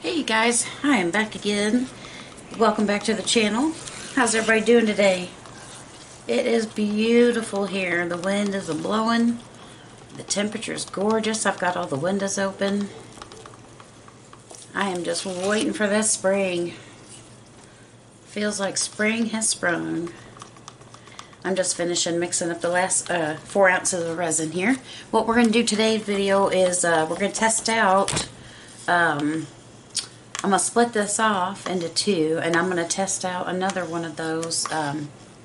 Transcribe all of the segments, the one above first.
Hey guys, I am back again. Welcome back to the channel. How's everybody doing today? It is beautiful here. The wind is blowing. The temperature is gorgeous. I've got all the windows open. I am just waiting for that spring. Feels like spring has sprung. I'm just finishing mixing up the last 4 ounces of resin here. What we're going to do today's video is we're going to test out I'm going to split this off into 2, and I'm going to test out another one of those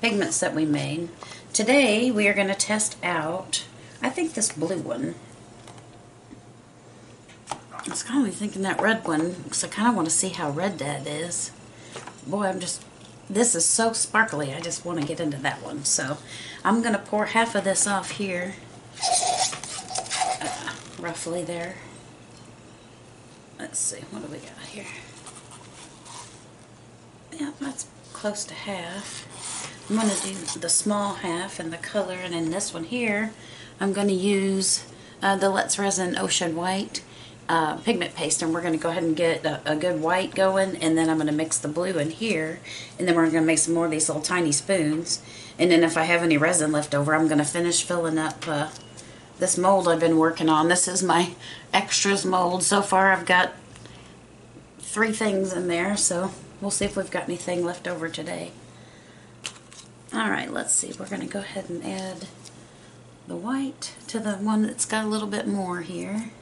pigments that we made. Today we are going to test out, I think, this blue one. I was kind of thinking that red one, because I kind of want to see how red that is. Boy, this is so sparkly, I just want to get into that one. So I'm going to pour half of this off here, roughly there. Let's see, what do we got here? Yeah, that's close to half. I'm going to do the small half in the color, and in this one here, I'm going to use the Let's Resin Ocean White pigment paste, and we're going to go ahead and get a good white going, and then I'm going to mix the blue in here, and then we're going to make some more of these little tiny spoons, and then if I have any resin left over, I'm going to finish filling up this mold I've been working on. This is my extras mold. So far I've got 3 things in there, so we'll see if we've got anything left over today. Alright, let's see. We're going to go ahead and add the white to the one that's got a little bit more here.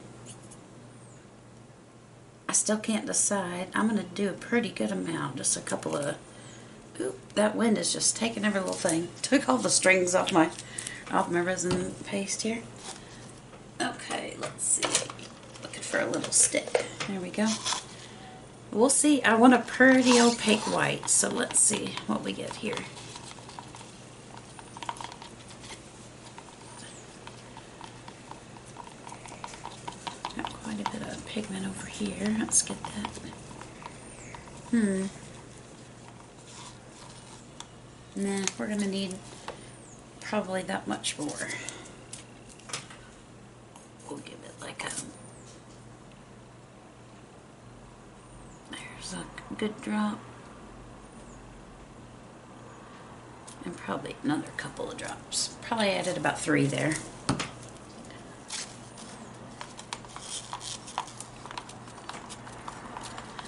I still can't decide. I'm going to do a pretty good amount, just a couple of... Oop, that wind is just taking every little thing. Took all the strings off my resin paste here. Okay, let's see. Looking for a little stick. There we go. We'll see. I want a pretty opaque white, so let's see what we get here. Got quite a bit of pigment over here. Let's get that. Nah, we're going to need probably that much more. We'll give it like a... There's a good drop. And probably another couple of drops. Probably added about 3 there.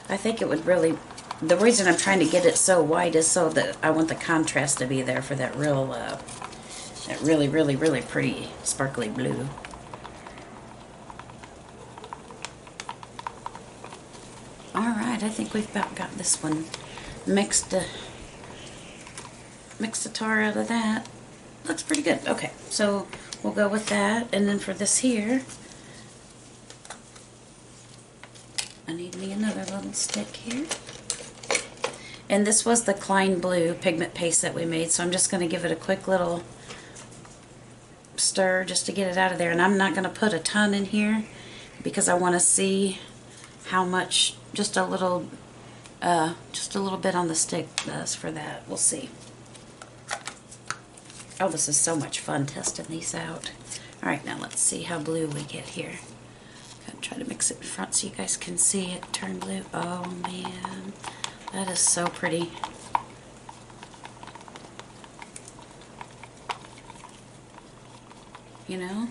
I think it would really... The reason I'm trying to get it so white is so that I want the contrast to be there for that real... that really, really, really pretty sparkly blue. Alright, I think we've about got this one mixed the tar out of that. Looks pretty good. Okay, so we'll go with that, and then for this here, I need me another little stick here. And this was the Klein blue pigment paste that we made, so I'm just going to give it a quick little stir just to get it out of there. And I'm not going to put a ton in here because I want to see how much just a little bit on the stick does for that. We'll see. Oh, this is so much fun testing these out. Alright, now let's see how blue we get here. Gotta try to mix it in front so you guys can see it turn blue. Oh man, that is so pretty. You know?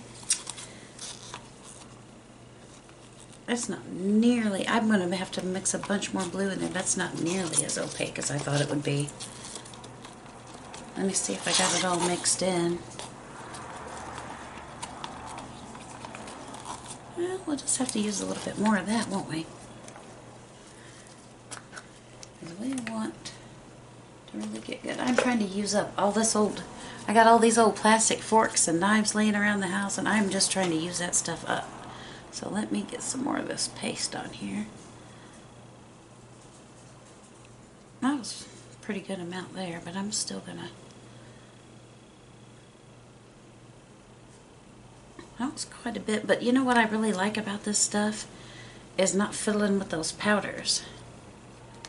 That's not nearly... I'm going to have to mix a bunch more blue in there. That's not nearly as opaque as I thought it would be. Let me see if I got it all mixed in. Well, we'll just have to use a little bit more of that, won't we? Because we want to really get good. I'm trying to use up all this old... I got all these old plastic forks and knives laying around the house, and I'm just trying to use that stuff up. So let me get some more of this paste on here. That was a pretty good amount there, but I'm still gonna... That was quite a bit, but you know what I really like about this stuff? Is not fiddling with those powders.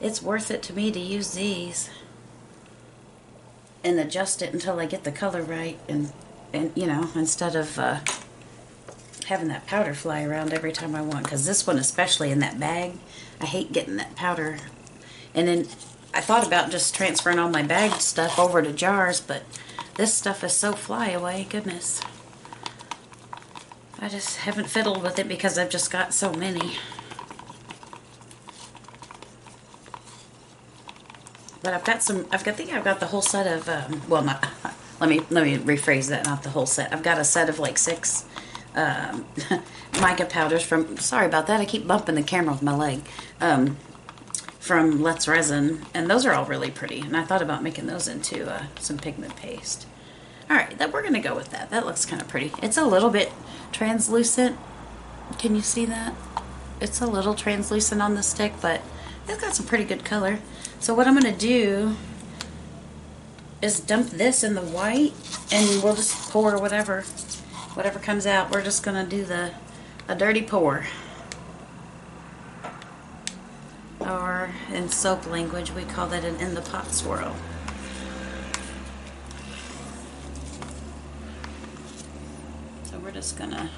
It's worth it to me to use these and adjust it until I get the color right, and you know, instead of having that powder fly around every time I want, because this one, especially in that bag, I hate getting that powder. And then I thought about just transferring all my bagged stuff over to jars, but this stuff is so flyaway, goodness. I just haven't fiddled with it because I've just got so many. But I've got some, I think I've got the whole set of, well, not, let me rephrase that, not the whole set. I've got a set of like 6 mica powders from, sorry about that, I keep bumping the camera with my leg, from Let's Resin, and those are all really pretty, and I thought about making those into some pigment paste. Alright, we're going to go with that. That looks kind of pretty. It's a little bit translucent. Can you see that? It's a little translucent on the stick, but it's got some pretty good color. So what I'm going to do is dump this in the white, and we'll just pour whatever comes out. We're just going to do a dirty pour. Or in soap language, we call that an in the pot swirl. So we're just gonna,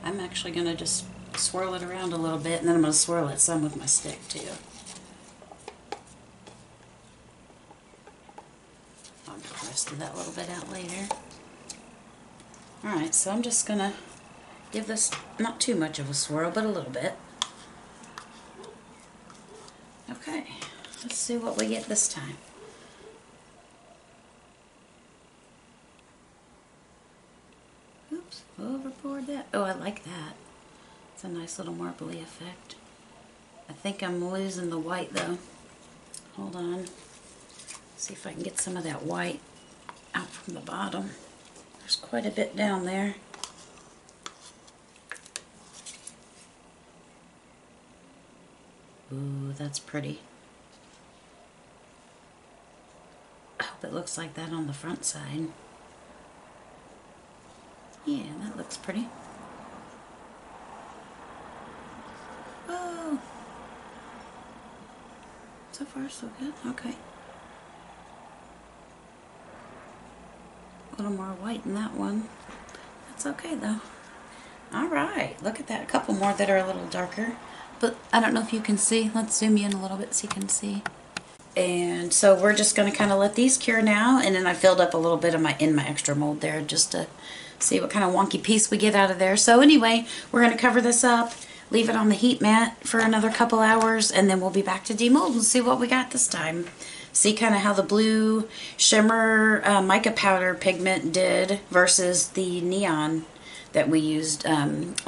I'm actually gonna just swirl it around a little bit, and then I'm gonna swirl it some with my stick too. I'll get the rest of that little bit out later. Alright, so I'm just gonna give this not too much of a swirl, but a little bit. Okay, let's see what we get this time. Oops, over poured that. Oh, I like that. It's a nice little marbly effect. I think I'm losing the white though. Hold on. See if I can get some of that white out from the bottom. There's quite a bit down there. Ooh, that's pretty. I hope it looks like that on the front side. Yeah, that looks pretty. Oh, so far so good. Okay. A little more white in that one. That's okay though. Alright, look at that. A couple more that are a little darker. But I don't know if you can see. Let's zoom in a little bit so you can see. And so we're just going to kind of let these cure now. And then I filled up a little bit of my extra mold there just to see what kind of wonky piece we get out of there. So anyway, we're going to cover this up, leave it on the heat mat for another couple hours, and then we'll be back to demold and see what we got this time. See kind of how the blue shimmer mica powder pigment did versus the neon that we used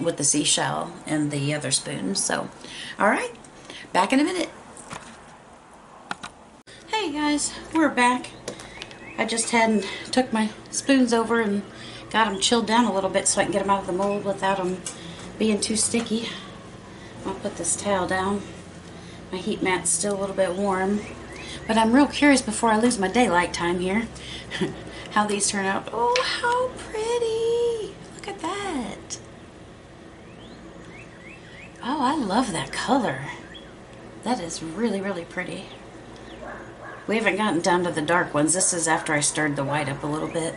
with the seashell and the other spoons. So, alright, back in a minute. Hey guys, we're back. I just took my spoons over and got them chilled down a little bit so I can get them out of the mold without them being too sticky. I'll put this towel down. My heat mat's still a little bit warm. But I'm real curious before I lose my daylight time here how these turn out. Oh, how pretty! Look at that. Oh, I love that color. That is really, really pretty. We haven't gotten down to the dark ones. This is after I stirred the white up a little bit.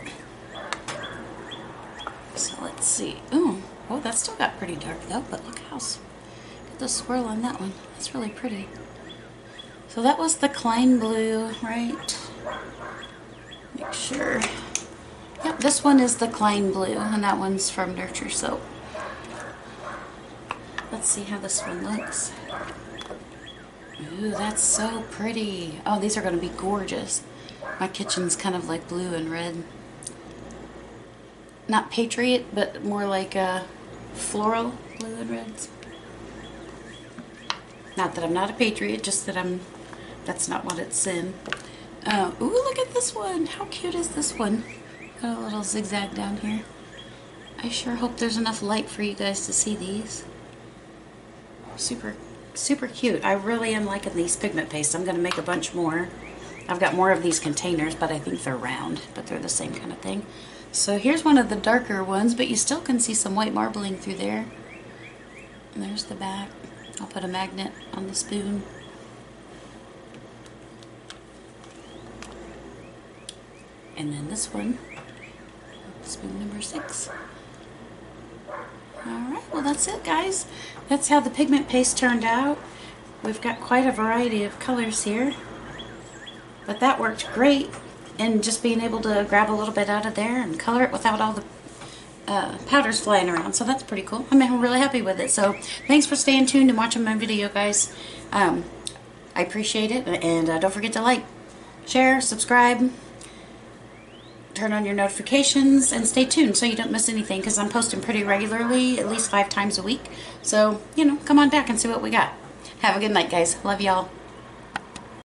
So let's see. Ooh, oh, that's still got pretty dark though, but look how, look at the swirl on that one. That's really pretty. So that was the Klein blue, right? Make sure. Yep, this one is the Klein blue, and that one's from Nurture Soap. Let's see how this one looks. Ooh, that's so pretty. Oh, these are going to be gorgeous. My kitchen's kind of like blue and red. Not Patriot, but more like a floral blue and reds. Not that I'm not a Patriot, just that that's not what it's in. Ooh, look at this one. How cute is this one? Got a little zigzag down here. I sure hope there's enough light for you guys to see these. Super, super cute. I really am liking these pigment pastes. I'm going to make a bunch more. I've got more of these containers, but I think they're round, but they're the same kind of thing. So here's one of the darker ones, but you still can see some white marbling through there. And there's the back. I'll put a magnet on the spoon. And then this one, spoon number 6. Alright, well that's it, guys. That's how the pigment paste turned out. We've got quite a variety of colors here. But that worked great, and just being able to grab a little bit out of there and color it without all the powders flying around. So that's pretty cool. I'm really happy with it. So thanks for staying tuned and watching my video, guys. I appreciate it. And don't forget to like, share, subscribe, turn on your notifications, and stay tuned so you don't miss anything, because I'm posting pretty regularly, at least 5 times a week. So, you know, come on back and see what we got. Have a good night, guys. Love y'all.